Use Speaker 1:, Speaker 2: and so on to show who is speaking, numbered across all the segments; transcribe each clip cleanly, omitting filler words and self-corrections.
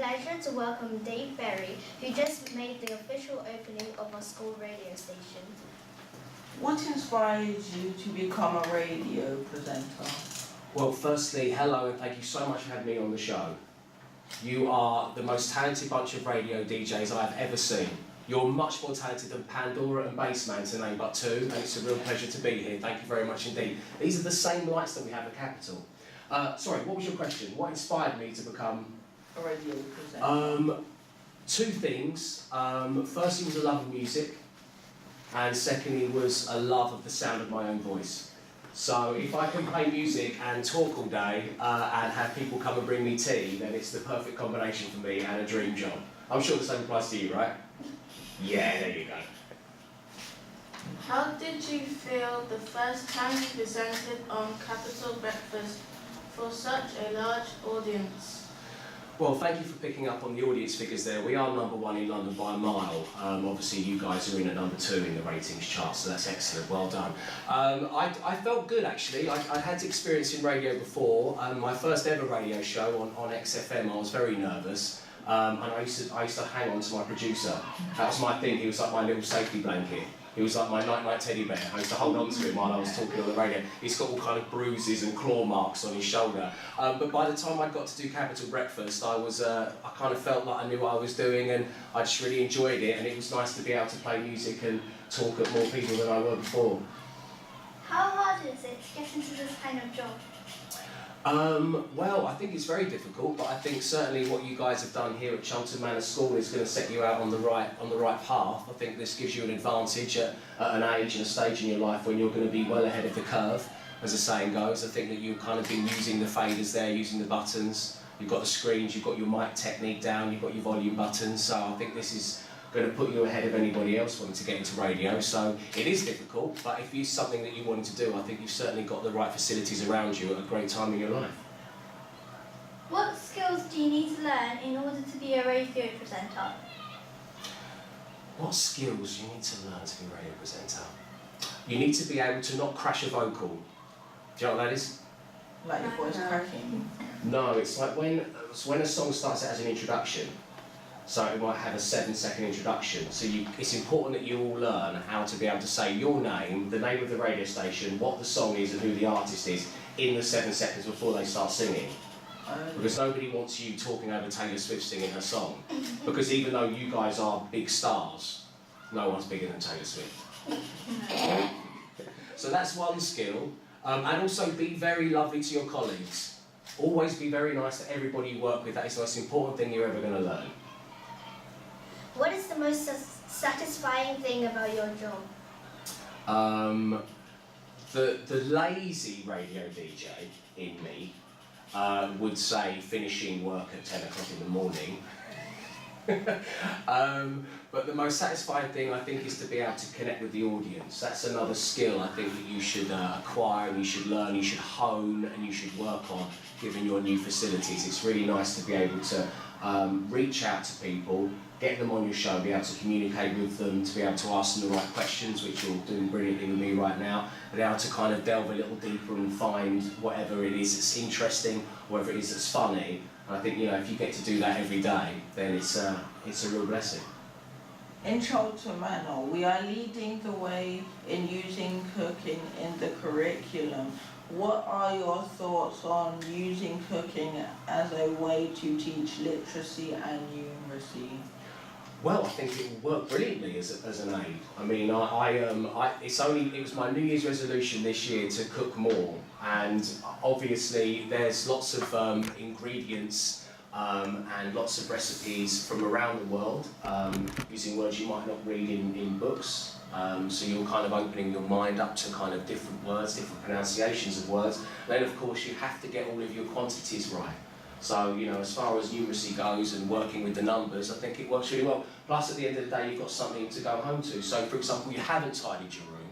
Speaker 1: pleasure to welcome Dave Berry, who just made the official opening of our school radio station.
Speaker 2: What inspired you to become a radio presenter?
Speaker 3: Well, firstly, hello and thank you so much for having me on the show. You are the most talented bunch of radio DJs I've ever seen. You're much more talented than Pandora and Bassman, to name but two, and it's a real pleasure to be here. Thank you very much indeed. These are the same lights that we have at Capitol. Sorry, what was your question? What inspired me to become
Speaker 2: a radio presenter?
Speaker 3: Two things. Firstly was a love of music, and secondly was a love of the sound of my own voice. So if I can play music and talk all day and have people come and bring me tea, then it's the perfect combination for me and a dream job. I'm sure the same applies to you, right? Yeah, there you go.
Speaker 4: How did you feel the first time you presented on Capital Breakfast for such a large audience?
Speaker 3: Well, thank you for picking up on the audience figures there. We are #1 in London by a mile. Obviously, you guys are in at #2 in the ratings chart, so that's excellent. Well done. I felt good, actually. I had experience in radio before. My first ever radio show on XFM, I was very nervous. And I used to hang on to my producer. That was my thing. He was like my little safety blanket. He was like my night-night teddy bear. I used to hold on to him while I was talking on the radio. He's got all kind of bruises and claw marks on his shoulder. But by the time I got to do Capital Breakfast, I kind of felt like I knew what I was doing, and I just really enjoyed it. And it was nice to be able to play music and talk at more people than I were before.
Speaker 1: How hard is it to get into this kind of job?
Speaker 3: Well, I think it's very difficult, but I think certainly what you guys have done here at Charlton Manor School is going to set you out on the right path. I think this gives you an advantage at an age and a stage in your life when you're going to be well ahead of the curve, as the saying goes. I think that you've kind of been using the faders there, using the buttons. You've got the screens, you've got your mic technique down, you've got your volume buttons. So I think this is going to put you ahead of anybody else wanting to get into radio. So it is difficult, but if it's something that you wanted to do, I think you've certainly got the right facilities around you at a great time in your life.
Speaker 1: What skills do you need to learn in order to be a radio presenter?
Speaker 3: What skills you need to learn to be a radio presenter? You need to be able to not crash a vocal. Do you know what that is?
Speaker 2: Like your voice cracking?
Speaker 3: No, it's like when a song starts out as an introduction. So it might have a 7-second introduction. So it's important that you all learn how to be able to say your name, the name of the radio station, what the song is and who the artist is in the 7 seconds before they start singing. Because nobody wants you talking over Taylor Swift singing her song. Because even though you guys are big stars, no one's bigger than Taylor Swift. So that's one skill. And also be very lovely to your colleagues. Always be very nice to everybody you work with. That is the most important thing you're ever going to learn.
Speaker 1: What is the most satisfying thing about your job?
Speaker 3: The lazy radio DJ in me would say finishing work at 10 o'clock in the morning. But the most satisfying thing, I think, is to be able to connect with the audience. That's another skill I think that you should acquire, and you should learn, you should hone, and you should work on, given your new facilities. It's really nice to be able to reach out to people, get them on your show, be able to communicate with them, to be able to ask them the right questions, which you're doing brilliantly with me right now, be able to kind of delve a little deeper and find whatever it is that's interesting, whatever it is that's funny. And I think, you know, if you get to do that every day, then it's a real blessing.
Speaker 2: In Charlton Manor, we are leading the way in using cooking in the curriculum. What are your thoughts on using cooking as a way to teach literacy and numeracy?
Speaker 3: Well, I think it will work brilliantly as an aid. I mean, it was my New Year's resolution this year to cook more, and obviously there's lots of ingredients and lots of recipes from around the world, using words you might not read in books. So you're kind of opening your mind up to kind of different words, different pronunciations of words. Then of course you have to get all of your quantities right. So, you know, as far as numeracy goes and working with the numbers, I think it works really well. Plus at the end of the day you've got something to go home to. So for example, you haven't tidied your room.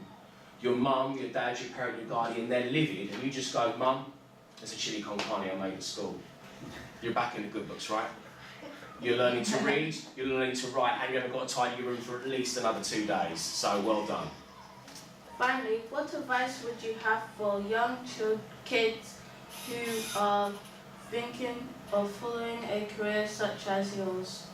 Speaker 3: Your mum, your dad, your parent, your guardian, they're livid, and you just go, Mum, there's a chili con carne I made at school. You're back in the good books, right? You're learning to read, you're learning to write, and you haven't got to tidy your room for at least another 2 days. So well done.
Speaker 4: Finally, what advice would you have for young kids who are thinking of following a career such as yours?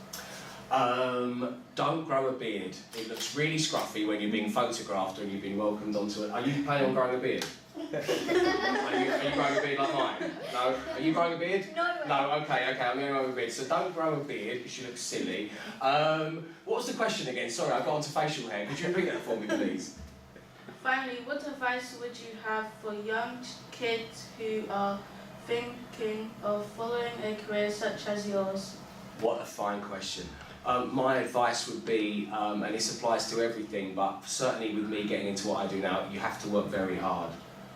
Speaker 3: Don't grow a beard. It looks really scruffy when you're being photographed and you've been welcomed onto it. Are you planning on growing a beard? Are you growing a beard like mine? No? Are you growing a beard? No, okay, I'm going to grow a beard. So don't grow a beard because you look silly. What was the question again? Sorry, I got onto facial hair. Could you repeat that for me, please?
Speaker 4: Finally, what advice would you have for young kids who are thinking of following a career such as yours?
Speaker 3: What a fine question. My advice would be, and this applies to everything, but certainly with me getting into what I do now, you have to work very hard.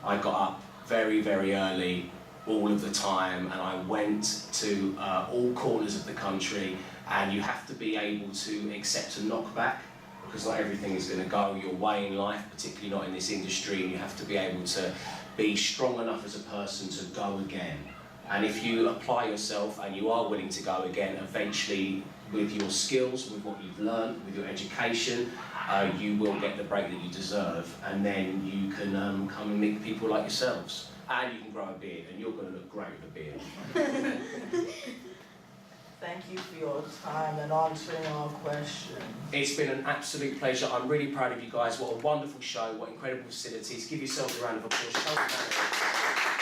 Speaker 3: I got up very, very early, all of the time, and I went to all corners of the country, and you have to be able to accept a knockback, because not everything is going to go your way in life, particularly not in this industry, and you have to be able to be strong enough as a person to go again. And if you apply yourself and you are willing to go again, eventually with your skills, with what you've learned, with your education, you will get the break that you deserve, and then you can come and meet people like yourselves. And you can grow a beard, and you're going to look great with a beard.
Speaker 2: Thank you for your time and answering our question.
Speaker 3: It's been an absolute pleasure. I'm really proud of you guys. What a wonderful show, what incredible facilities. Give yourselves a round of applause.